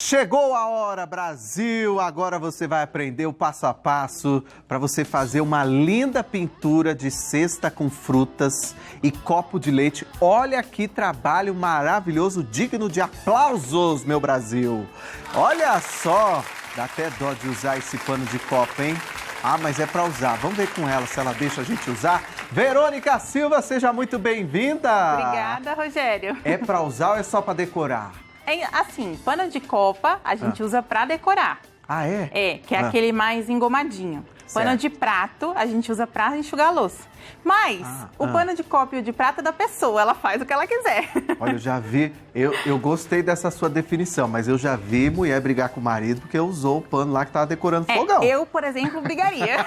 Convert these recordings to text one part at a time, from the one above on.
Chegou a hora, Brasil! Agora você vai aprender o passo a passo para você fazer uma linda pintura de cesta com frutas e copo de leite. Olha que trabalho maravilhoso, digno de aplausos, meu Brasil! Olha só! Dá até dó de usar esse pano de copo, hein? Ah, mas é para usar. Vamos ver com ela se ela deixa a gente usar. Verônica Silva, seja muito bem-vinda! Obrigada, Rogério. É para usar ou é só para decorar? É assim, pano de copa a gente usa pra decorar. Ah, é? É, que é aquele mais engomadinho. Certo. Pano de prato a gente usa pra enxugar a louça. Mas o pano de copa e o de prato é da pessoa, ela faz o que ela quiser. Olha, eu já vi, eu gostei dessa sua definição, mas eu já vi mulher brigar com o marido porque usou o pano lá que tava decorando o fogão. Eu, por exemplo, brigaria.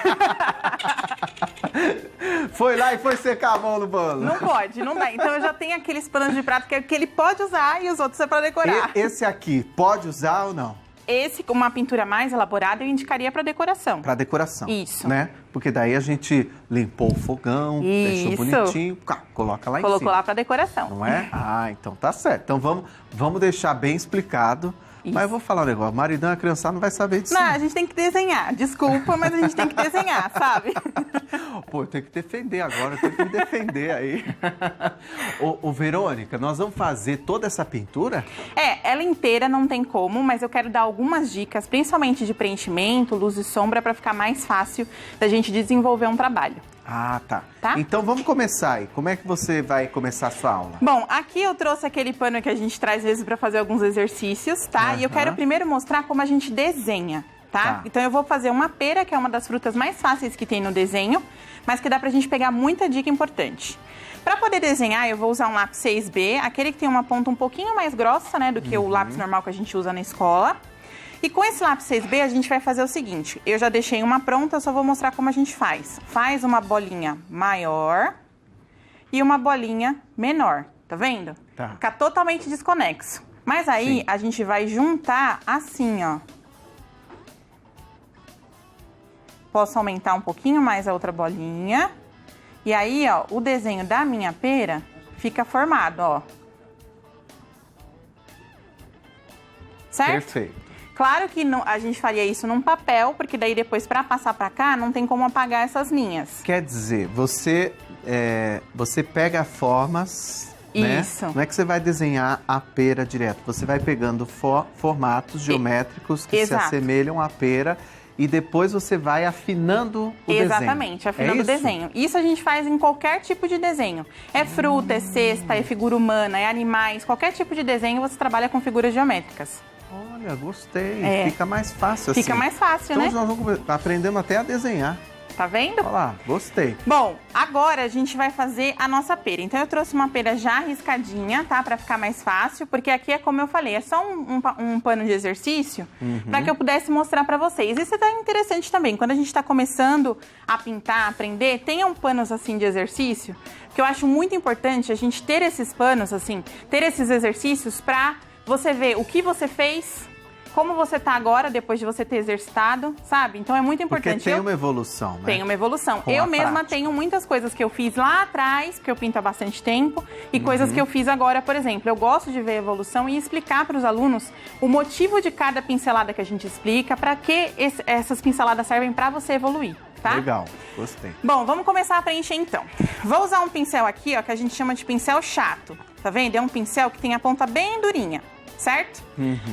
Foi lá e foi secar a mão no pano. Não pode, não dá. Então eu já tenho aqueles panos de prato que ele pode usar e os outros é pra decorar. Esse aqui, pode usar ou não? Esse, com uma pintura mais elaborada, eu indicaria pra decoração. Pra decoração. Isso. Né? Porque daí a gente limpou o fogão, deixou bonitinho, coloca lá em cima. Colocou lá pra decoração. Não é? Ah, então tá certo. Então vamos deixar bem explicado. Isso. Mas eu vou falar um negócio, maridão, a criançada não vai saber disso. Não, a gente tem que desenhar. Desculpa, mas a gente tem que desenhar, sabe? Pô, eu tenho que defender agora, eu tenho que me defender aí. Ô, Verônica, nós vamos fazer toda essa pintura? Ela inteira não tem como, mas eu quero dar algumas dicas, principalmente de preenchimento, luz e sombra, para ficar mais fácil da gente desenvolver um trabalho. Ah, tá. Tá? Então vamos começar aí. Como é que você vai começar a sua aula? Bom, aqui eu trouxe aquele pano que a gente traz às vezes para fazer alguns exercícios, tá? E eu quero primeiro mostrar como a gente desenha, tá? Então eu vou fazer uma pera, que é uma das frutas mais fáceis que tem no desenho, mas que dá pra gente pegar muita dica importante. Para poder desenhar, eu vou usar um lápis 6B, aquele que tem uma ponta um pouquinho mais grossa, né, do que o lápis normal que a gente usa na escola. E com esse lápis 6B, a gente vai fazer o seguinte, eu já deixei uma pronta, eu só vou mostrar como a gente faz. Faz uma bolinha maior e uma bolinha menor, tá vendo? Tá. Fica totalmente desconexo. Mas aí, a gente vai juntar assim, ó. Posso aumentar um pouquinho mais a outra bolinha. E aí, ó, o desenho da minha pera fica formado, ó. Certo? Perfeito. Claro que a gente faria isso num papel, porque daí depois para passar para cá não tem como apagar essas linhas. Quer dizer, você pega formas, né? Isso. Não é que você vai desenhar a pera direto, você vai pegando formatos geométricos que se assemelham à pera e depois você vai afinando o desenho. Exatamente, afinando o desenho. Isso a gente faz em qualquer tipo de desenho. É fruta, é cesta, é figura humana, é animais, qualquer tipo de desenho você trabalha com figuras geométricas. Olha, gostei. Fica mais fácil assim. Fica mais fácil, então, né? Nós vamos aprendemos até a desenhar. Tá vendo? Olha lá, gostei. Bom, agora a gente vai fazer a nossa pera. Então eu trouxe uma pera já riscadinha, tá? Pra ficar mais fácil, porque aqui é como eu falei, é só um pano de exercício pra que eu pudesse mostrar pra vocês. Isso é interessante também, quando a gente tá começando a pintar, a aprender, tenham panos assim de exercício, que eu acho muito importante a gente ter esses panos assim, ter esses exercícios pra você ver o que você fez, como você tá agora, depois de você ter exercitado, sabe? Então é muito importante. Porque tem uma evolução, né? Tem uma evolução. Com eu a mesma prática. tenho muitas coisas que eu fiz lá atrás, porque eu pinto há bastante tempo, e coisas que eu fiz agora, por exemplo. Eu gosto de ver a evolução e explicar para os alunos o motivo de cada pincelada que a gente explica, para que essas pinceladas servem para você evoluir, tá? Legal, gostei. Bom, vamos começar a preencher então. Vou usar um pincel aqui, ó, que a gente chama de pincel chato. Tá vendo? É um pincel que tem a ponta bem durinha, certo?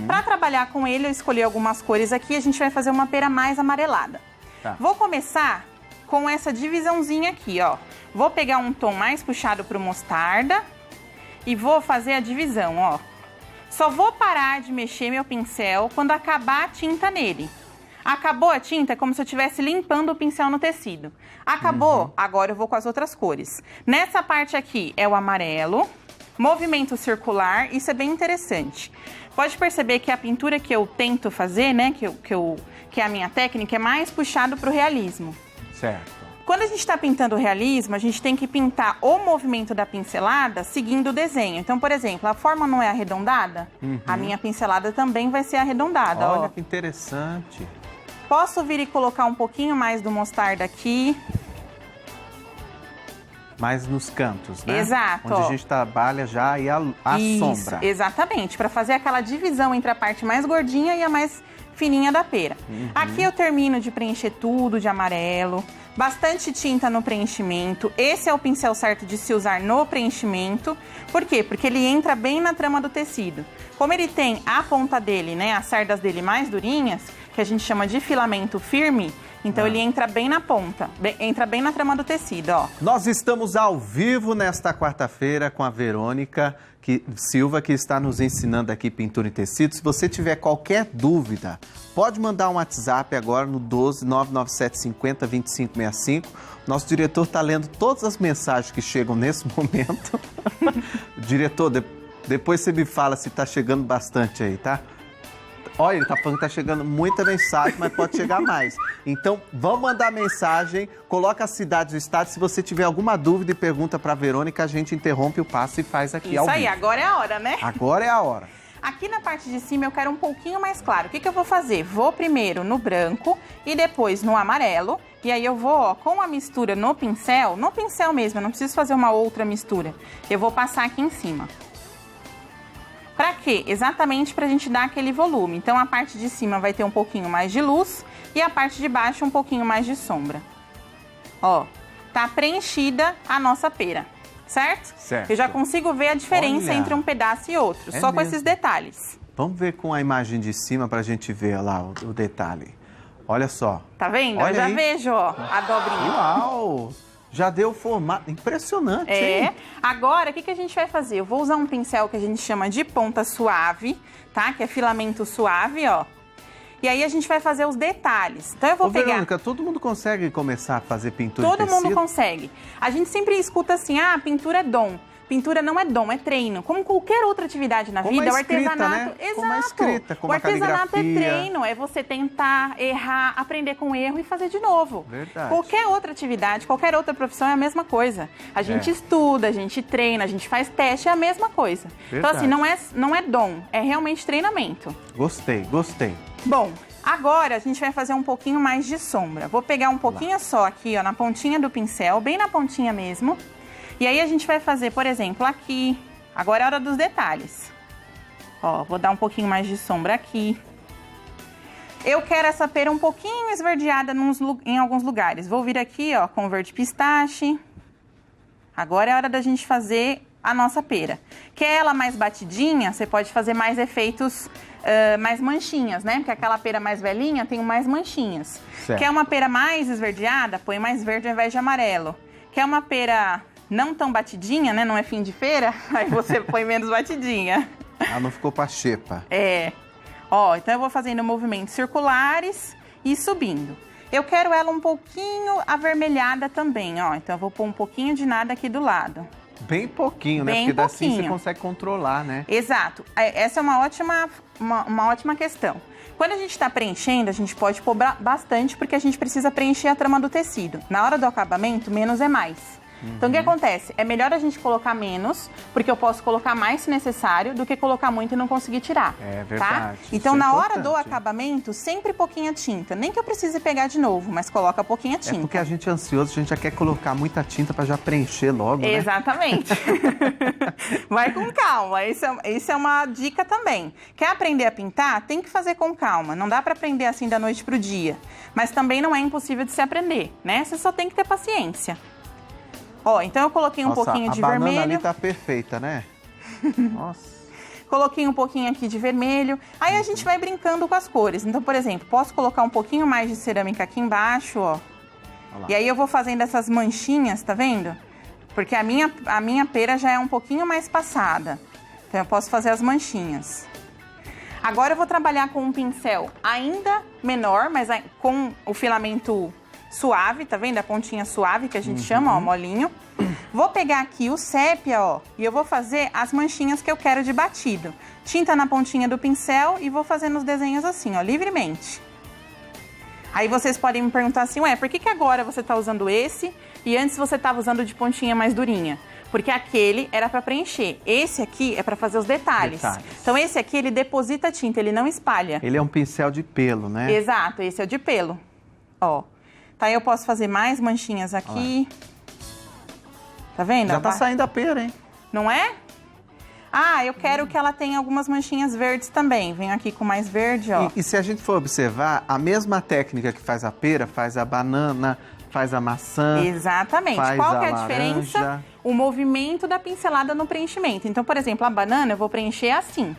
Para trabalhar com ele, eu escolhi algumas cores aqui, a gente vai fazer uma pera mais amarelada. Tá. Vou começar com essa divisãozinha aqui, ó. Vou pegar um tom mais puxado pro mostarda e vou fazer a divisão, ó. Só vou parar de mexer meu pincel quando acabar a tinta nele. Acabou a tinta, é como se eu estivesse limpando o pincel no tecido. Acabou, agora eu vou com as outras cores. Nessa parte aqui é o amarelo. Movimento circular, isso é bem interessante. Pode perceber que a pintura que eu tento fazer, né, que é a minha técnica, é mais puxado para o realismo. Certo. Quando a gente está pintando o realismo, a gente tem que pintar o movimento da pincelada seguindo o desenho. Então, por exemplo, a forma não é arredondada, a minha pincelada também vai ser arredondada. Olha ó. que interessante. Posso vir e colocar um pouquinho mais do mostarda aqui. mais nos cantos, né? Exato. Onde a gente trabalha já aí a sombra. Exatamente, para fazer aquela divisão entre a parte mais gordinha e a mais fininha da pera. Aqui eu termino de preencher tudo de amarelo, bastante tinta no preenchimento. Esse é o pincel certo de se usar no preenchimento. Por quê? Porque ele entra bem na trama do tecido. Como ele tem a ponta dele, né, as cerdas dele mais durinhas, que a gente chama de filamento firme, então ele entra bem na ponta, entra bem na trama do tecido, ó. Nós estamos ao vivo nesta quarta-feira com a Verônica Silva, que está nos ensinando aqui pintura em tecido. Se você tiver qualquer dúvida, pode mandar um WhatsApp agora no 12 997 50 2565. Nosso diretor está lendo todas as mensagens que chegam nesse momento. Diretor, depois você me fala se está chegando bastante aí, tá? Olha, ele tá falando que tá chegando muita mensagem, mas pode chegar mais. Então, vamos mandar mensagem, coloca a cidade e o estado. Se você tiver alguma dúvida e pergunta pra Verônica, a gente interrompe o passo e faz aqui ao vivo. Isso aí, agora é a hora, né? Agora é a hora. Aqui na parte de cima eu quero um pouquinho mais claro. O que eu vou fazer? Vou primeiro no branco e depois no amarelo. E aí eu vou, ó, com a mistura no pincel mesmo, eu não preciso fazer uma outra mistura. Eu vou passar aqui em cima. Pra quê? Exatamente pra gente dar aquele volume. Então, a parte de cima vai ter um pouquinho mais de luz e a parte de baixo um pouquinho mais de sombra. Ó, tá preenchida a nossa pera, certo? Certo. Eu já consigo ver a diferença entre um pedaço e outro, só com esses detalhes. Vamos ver com a imagem de cima pra gente ver lá o detalhe. Olha só. Tá vendo? Olha eu já aí. vejo, ó, a dobrinha. Uau! Já deu formato. Impressionante, hein? Agora, o que a gente vai fazer? Eu vou usar um pincel que a gente chama de ponta suave, tá? Que é filamento suave, ó. E aí a gente vai fazer os detalhes. Então eu vou pegar... Verônica, todo mundo consegue começar a fazer pintura em Todo tecido? mundo consegue. A gente sempre escuta assim, ah, pintura é dom. Pintura não é dom, é treino. Como qualquer outra atividade na vida, a escrita, o artesanato... né? Exato. Como a escrita, como o a artesanato caligrafia. é treino, é você tentar, errar, aprender com o erro e fazer de novo. Verdade. Qualquer outra atividade, qualquer outra profissão é a mesma coisa. A gente estuda, a gente treina, a gente faz teste, é a mesma coisa. Então assim, não é dom, é realmente treinamento. Gostei, gostei. Bom, agora a gente vai fazer um pouquinho mais de sombra. Vou pegar um pouquinho só aqui, ó, na pontinha do pincel, bem na pontinha mesmo. E aí a gente vai fazer, por exemplo, aqui. Agora é a hora dos detalhes. Ó, vou dar um pouquinho mais de sombra aqui. Eu quero essa pera um pouquinho esverdeada em alguns lugares. Vou vir aqui, ó, com verde pistache. Agora é a hora da gente fazer a nossa pera. Quer ela mais batidinha, você pode fazer mais efeitos, mais manchinhas, né? Porque aquela pera mais velhinha tem mais manchinhas. Certo. Quer uma pera mais esverdeada, põe mais verde ao invés de amarelo. Quer uma pera não tão batidinha, né? Não é fim de feira, aí você põe menos batidinha. Ah, não ficou pra xepa. Ó, então eu vou fazendo movimentos circulares e subindo. Eu quero ela um pouquinho avermelhada também, ó. Então eu vou pôr um pouquinho de nada aqui do lado. Bem pouquinho, né? Bem Porque assim pouquinho. você consegue controlar, né? Exato. Essa é uma ótima questão. Quando a gente está preenchendo, a gente pode pôr bastante, porque a gente precisa preencher a trama do tecido. Na hora do acabamento, menos é mais. Então, o que acontece? É melhor a gente colocar menos, porque eu posso colocar mais se necessário, do que colocar muito e não conseguir tirar. É verdade. Tá? Então, Isso é na hora do importante. acabamento, sempre pouquinha tinta. Nem que eu precise pegar de novo, mas coloca pouquinha tinta. É porque a gente é ansioso, a gente já quer colocar muita tinta pra já preencher logo, né? Exatamente. Vai com calma. Isso é uma dica também. Quer aprender a pintar? Tem que fazer com calma. Não dá pra aprender assim da noite pro dia. Mas também não é impossível de se aprender, né? Você só tem que ter paciência. Ó, então eu coloquei um pouquinho de a banana vermelho. ali tá perfeita, né? Nossa. Coloquei um pouquinho aqui de vermelho. Aí a gente vai brincando com as cores. Então, por exemplo, posso colocar um pouquinho mais de cerâmica aqui embaixo, ó. E aí eu vou fazendo essas manchinhas, tá vendo? Porque a minha pera já é um pouquinho mais passada. Então eu posso fazer as manchinhas. Agora eu vou trabalhar com um pincel ainda menor, mas com o filamento suave, tá vendo? A pontinha suave que a gente chama, ó, molinho. Vou pegar aqui o sépia, ó, e eu vou fazer as manchinhas que eu quero de batido. Tinta na pontinha do pincel e vou fazendo os desenhos assim, ó, livremente. Aí vocês podem me perguntar assim, ué, por que agora você tá usando esse e antes você tava usando de pontinha mais durinha? Porque aquele era para preencher. Esse aqui é para fazer os detalhes. Então esse aqui, ele deposita tinta, ele não espalha. Ele é um pincel de pelo, né? Exato, esse é o de pelo. Ó. Tá, eu posso fazer mais manchinhas aqui. Tá vendo? Já tá saindo a pera, hein? Não é? Ah, eu quero que ela tenha algumas manchinhas verdes também. Venho aqui com mais verde, ó. E se a gente for observar, a mesma técnica que faz a pera, faz a banana, faz a maçã. Exatamente. Faz Qual que é a laranja. diferença? O movimento da pincelada no preenchimento. Então, por exemplo, a banana eu vou preencher assim,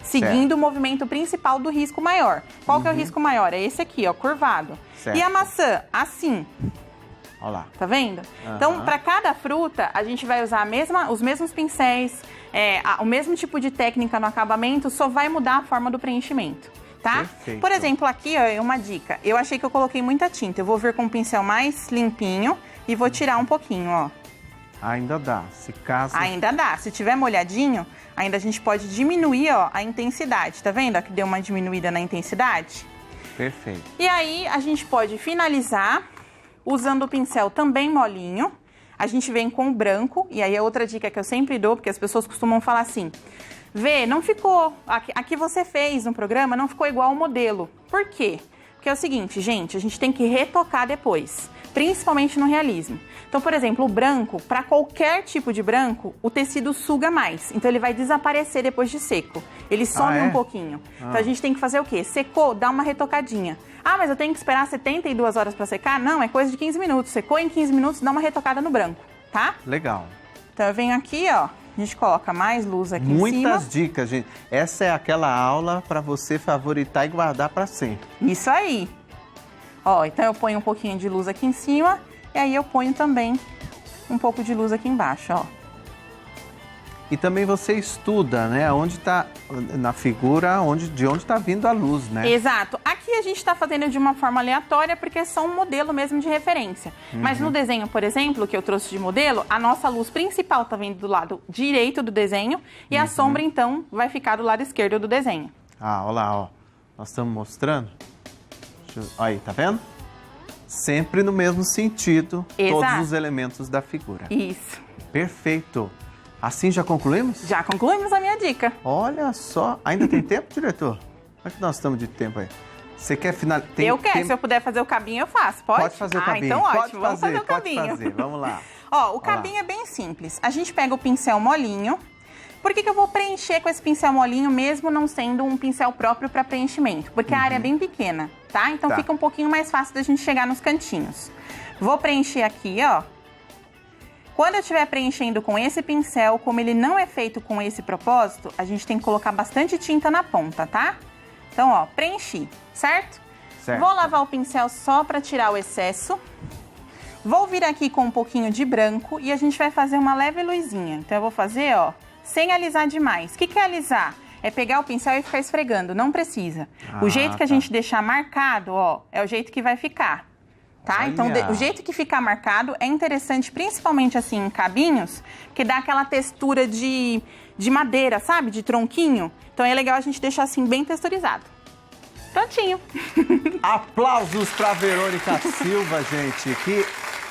seguindo o movimento principal do risco maior. Qual que é o risco maior? É esse aqui, ó, curvado. Certo. E a maçã, assim. Olha lá. Tá vendo? Então, para cada fruta, a gente vai usar os mesmos pincéis, o mesmo tipo de técnica no acabamento, só vai mudar a forma do preenchimento, tá? Perfeito. Por exemplo, aqui, ó, uma dica. Eu achei que eu coloquei muita tinta. Eu vou vir com um pincel mais limpinho e vou tirar um pouquinho, ó. Ainda dá, se caso... Ainda dá. Se tiver molhadinho, ainda a gente pode diminuir, ó, a intensidade. Tá vendo? Aqui deu uma diminuída na intensidade. Perfeito. E aí, a gente pode finalizar usando o pincel também molinho. A gente vem com o branco, e aí é outra dica que eu sempre dou, porque as pessoas costumam falar assim: Vê, não ficou, aqui você fez no programa, não ficou igual ao modelo. Por quê? Porque é o seguinte, gente, a gente tem que retocar depois, principalmente no realismo. Então, por exemplo, o branco, para qualquer tipo de branco, o tecido suga mais. Então, ele vai desaparecer depois de seco. Ele some um pouquinho. Então, a gente tem que fazer o quê? Secou, dá uma retocadinha. Ah, mas eu tenho que esperar 72 horas para secar? Não, é coisa de 15 minutos. Secou em 15 minutos, dá uma retocada no branco, tá? Legal. Então, eu venho aqui, ó. A gente coloca mais luz aqui em cima. Muitas dicas, gente. Essa é aquela aula para você favoritar e guardar para sempre. Isso aí. Ó, então eu ponho um pouquinho de luz aqui em cima e aí eu ponho também um pouco de luz aqui embaixo, ó. E também você estuda, né? Onde tá, na figura, de onde está vindo a luz, né? Exato. Aqui a gente está fazendo de uma forma aleatória porque é só um modelo mesmo de referência. Mas no desenho, por exemplo, que eu trouxe de modelo, a nossa luz principal está vindo do lado direito do desenho e a sombra, então, vai ficar do lado esquerdo do desenho. Ah, olha lá, ó. Nós estamos mostrando. Aí, tá vendo? Sempre no mesmo sentido, todos os elementos da figura. Isso. Perfeito. Assim já concluímos? Já concluímos a minha dica. Olha só. Ainda tem tempo, diretor? Como é que nós estamos de tempo aí? Você quer finalizar? Eu quero. Se eu puder fazer o cabinho, eu faço. Pode? Pode fazer o cabinho. Então pode ótimo. Vamos fazer o cabinho. Pode fazer. Vamos lá. Ó, o cabinho é bem simples. A gente pega o pincel molinho. Por que eu vou preencher com esse pincel molinho, mesmo não sendo um pincel próprio para preenchimento? Porque a área é bem pequena, tá? Então fica um pouquinho mais fácil da gente chegar nos cantinhos. Vou preencher aqui, ó. Quando eu estiver preenchendo com esse pincel, como ele não é feito com esse propósito, a gente tem que colocar bastante tinta na ponta, tá? Então, ó, preenchi, certo? Certo. Vou lavar o pincel só para tirar o excesso. Vou vir aqui com um pouquinho de branco e a gente vai fazer uma leve luzinha. Então, eu vou fazer, ó, sem alisar demais. O que é alisar? É pegar o pincel e ficar esfregando, não precisa. O jeito que a gente deixar marcado, ó, é o jeito que vai ficar. Tá? Olha. Então, o jeito que ficar marcado é interessante, principalmente assim em cabinhos, que dá aquela textura de madeira, sabe? De tronquinho. Então, é legal a gente deixar assim bem texturizado. Prontinho. Aplausos para Verônica Silva, gente.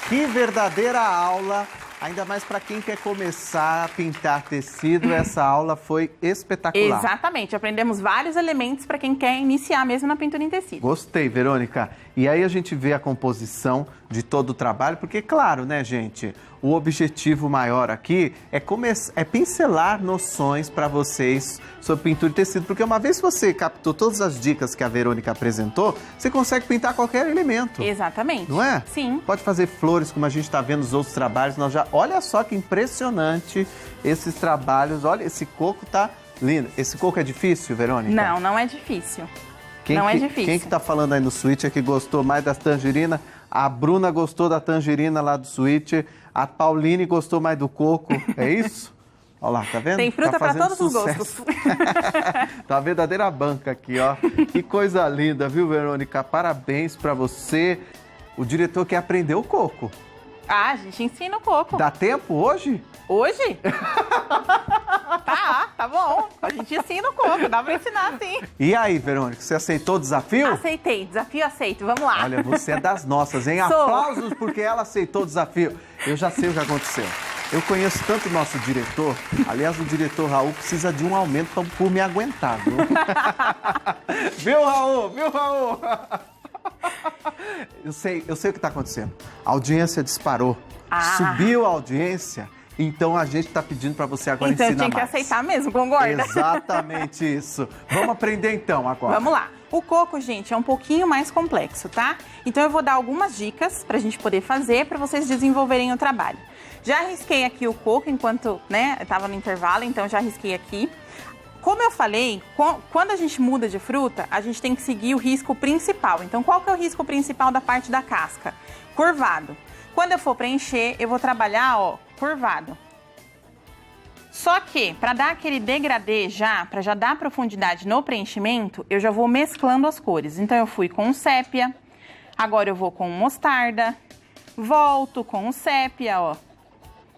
Que verdadeira aula. Ainda mais para quem quer começar a pintar tecido, essa aula foi espetacular. Exatamente, aprendemos vários elementos para quem quer iniciar mesmo na pintura em tecido. Gostei, Verônica. E aí a gente vê a composição de todo o trabalho, porque claro, né, gente, o objetivo maior aqui é pincelar noções para vocês sobre pintura e tecido, porque uma vez que você captou todas as dicas que a Verônica apresentou, você consegue pintar qualquer elemento. Exatamente. Não é? Sim. Pode fazer flores, como a gente está vendo nos outros trabalhos. Olha só que impressionante esses trabalhos. Olha, esse coco tá lindo. Esse coco é difícil, Verônica? Não, não é difícil. É difícil. Quem que tá falando aí no Switch é que gostou mais das tangerinas? A Bruna gostou da tangerina lá do Switch. A Pauline gostou mais do coco. É isso? Olha lá, tá vendo? Tem fruta para todos os gostos. Tá uma verdadeira banca aqui, ó. Que coisa linda, viu, Verônica? Parabéns para você. O diretor quer aprender o coco. Ah, a gente ensina o coco. Dá tempo hoje? Hoje? Tá bom. A gente ensina o coco, dá pra ensinar sim. E aí, Verônica, você aceitou o desafio? Aceitei, desafio aceito, vamos lá. Olha, você é das nossas, hein? Sou. Aplausos porque ela aceitou o desafio. Eu já sei o que aconteceu. Eu conheço tanto o nosso diretor. Aliás, o diretor Raul precisa de um aumento por me aguentar, viu? Viu, Raul? Viu, Raul? Eu sei o que está acontecendo. A audiência disparou. Subiu a audiência, então a gente tá pedindo para você agora então ensinar eu tinha mais. que aceitar mesmo, concorda? Exatamente isso. Vamos aprender então agora. Vamos lá. O coco, gente, é um pouquinho mais complexo, tá? Então eu vou dar algumas dicas pra gente poder fazer, pra vocês desenvolverem o trabalho. Já risquei aqui o coco enquanto, né, eu tava no intervalo, então já risquei aqui. Como eu falei, quando a gente muda de fruta, a gente tem que seguir o risco principal. Então, qual que é o risco principal da parte da casca? Curvado. Quando eu for preencher, eu vou trabalhar, ó, curvado. Só que, para dar aquele degradê para já dar profundidade no preenchimento, eu já vou mesclando as cores. Então, eu fui com o sépia, agora eu vou com o mostarda, volto com o sépia, ó.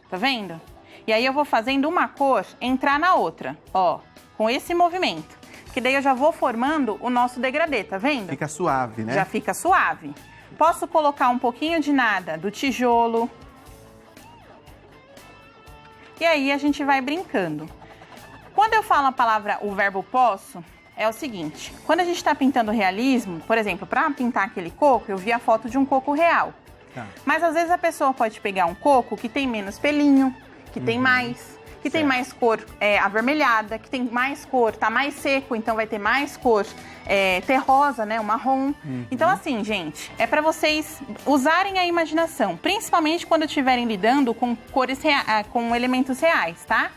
Tá vendo? E aí, eu vou fazendo uma cor entrar na outra, ó, com esse movimento. Que daí eu já vou formando o nosso degradê, tá vendo? Fica suave, né? Já fica suave. Posso colocar um pouquinho de nada do tijolo. E aí a gente vai brincando. Quando eu falo a palavra, o verbo posso, é o seguinte. Quando a gente está pintando realismo, por exemplo, para pintar aquele coco, eu vi a foto de um coco real. Tá. Mas às vezes a pessoa pode pegar um coco que tem menos pelinho, que tem mais, que tem mais cor avermelhada, que tem mais cor, tá mais seco, então vai ter mais cor terrosa, né, o marrom. Então assim, gente, é para vocês usarem a imaginação, principalmente quando estiverem lidando com cores com elementos reais, tá?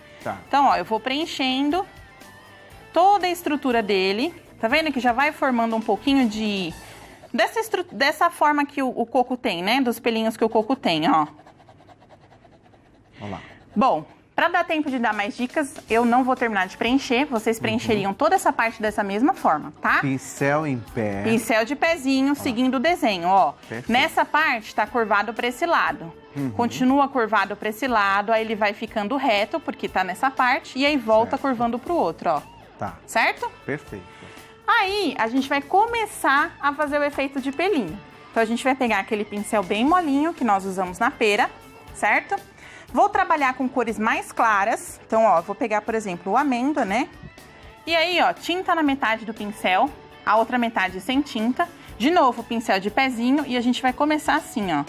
Então, ó, eu vou preenchendo toda a estrutura dele, tá vendo que já vai formando um pouquinho dessa forma que o coco tem, né, dos pelinhos que o coco tem, ó. Vamos lá. Bom, para dar tempo de dar mais dicas, eu não vou terminar de preencher. Vocês preencheriam toda essa parte dessa mesma forma, tá? Pincel em pé. Pincel de pezinho, seguindo o desenho, ó. Perfeito. Nessa parte tá curvado para esse lado. Continua curvado para esse lado, aí ele vai ficando reto, porque tá nessa parte, e aí volta curvando pro outro, ó. Tá. Certo? Perfeito. Aí, a gente vai começar a fazer o efeito de pelinho. Então, a gente vai pegar aquele pincel bem molinho, que nós usamos na pera, certo? Vou trabalhar com cores mais claras. Então, ó, vou pegar, por exemplo, o amêndoa, né? E aí, ó, tinta na metade do pincel, a outra metade sem tinta. De novo, pincel de pezinho e a gente vai começar assim, ó.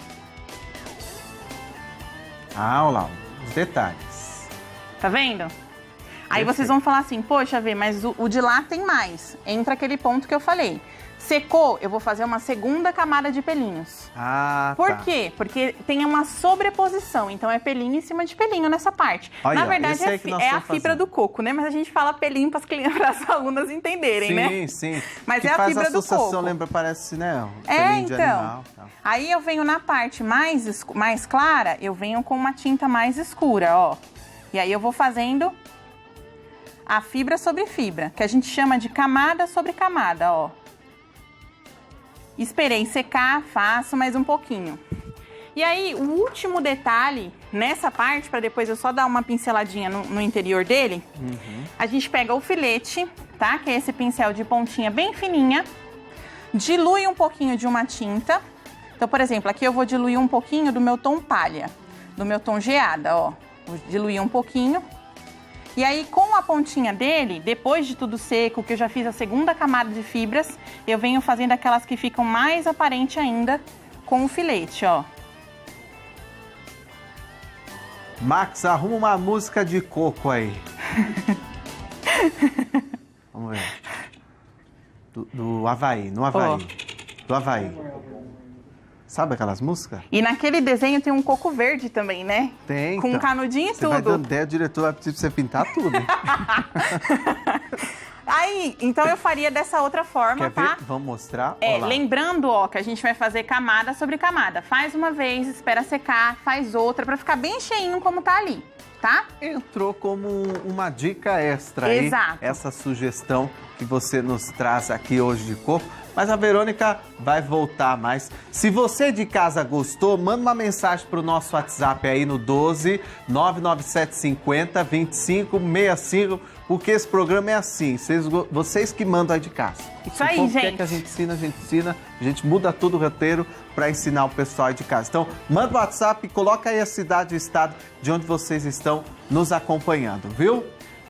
Ah, olha lá, os detalhes. Tá vendo? Aí vocês vão falar assim, poxa, Vê, mas o de lá tem mais. Entra aquele ponto que eu falei. Secou, eu vou fazer uma segunda camada de pelinhos. Ah, Por quê? Porque tem uma sobreposição, então é pelinho em cima de pelinho nessa parte. Olha, na verdade, é a fibra do coco, né? Mas a gente fala pelinho para as alunas entenderem, né? Sim, sim. Mas que é a fibra do coco. Lembra, parece, né? Pelinho de animal, tá. Aí eu venho na parte mais clara, eu venho com uma tinta mais escura, ó. E aí eu vou fazendo a fibra sobre fibra, que a gente chama de camada sobre camada, ó. Esperei secar, faço mais um pouquinho. E aí, o último detalhe nessa parte, para depois eu só dar uma pinceladinha no interior dele, a gente pega o filete, tá? Que é esse pincel de pontinha bem fininha, dilui um pouquinho de uma tinta. Então, por exemplo, aqui eu vou diluir um pouquinho do meu tom palha, do meu tom geada, ó. Vou diluir um pouquinho. E aí, com a pontinha dele, depois de tudo seco, que eu já fiz a segunda camada de fibras, eu venho fazendo aquelas que ficam mais aparentes ainda com o filete, ó. Max, arruma uma música de coco aí. Vamos ver. Do Havaí, no Havaí. Do Havaí. Sabe aquelas músicas? E naquele desenho tem um coco verde também, né? Tem. Com então. um canudinho e você tudo. Vai dando ideia, o diretor vai pedir pra você pintar tudo. Aí, então eu faria dessa outra forma, Quer tá? ver? Vamos mostrar. Lembrando, ó, que a gente vai fazer camada sobre camada. Faz uma vez, espera secar, faz outra, pra ficar bem cheinho como tá ali, tá? Entrou como uma dica extra Exato. aí, essa sugestão que você nos traz aqui hoje de coco. Mas a Verônica vai voltar mais. Se você de casa gostou, manda uma mensagem para o nosso WhatsApp aí no 12 99750 2565, porque esse programa é assim, vocês que mandam aí de casa. Isso aí, gente. gente. Quer que a gente ensina, a gente muda todo o roteiro para ensinar o pessoal aí de casa. Então, manda o WhatsApp e coloca aí a cidade e o estado de onde vocês estão nos acompanhando, viu?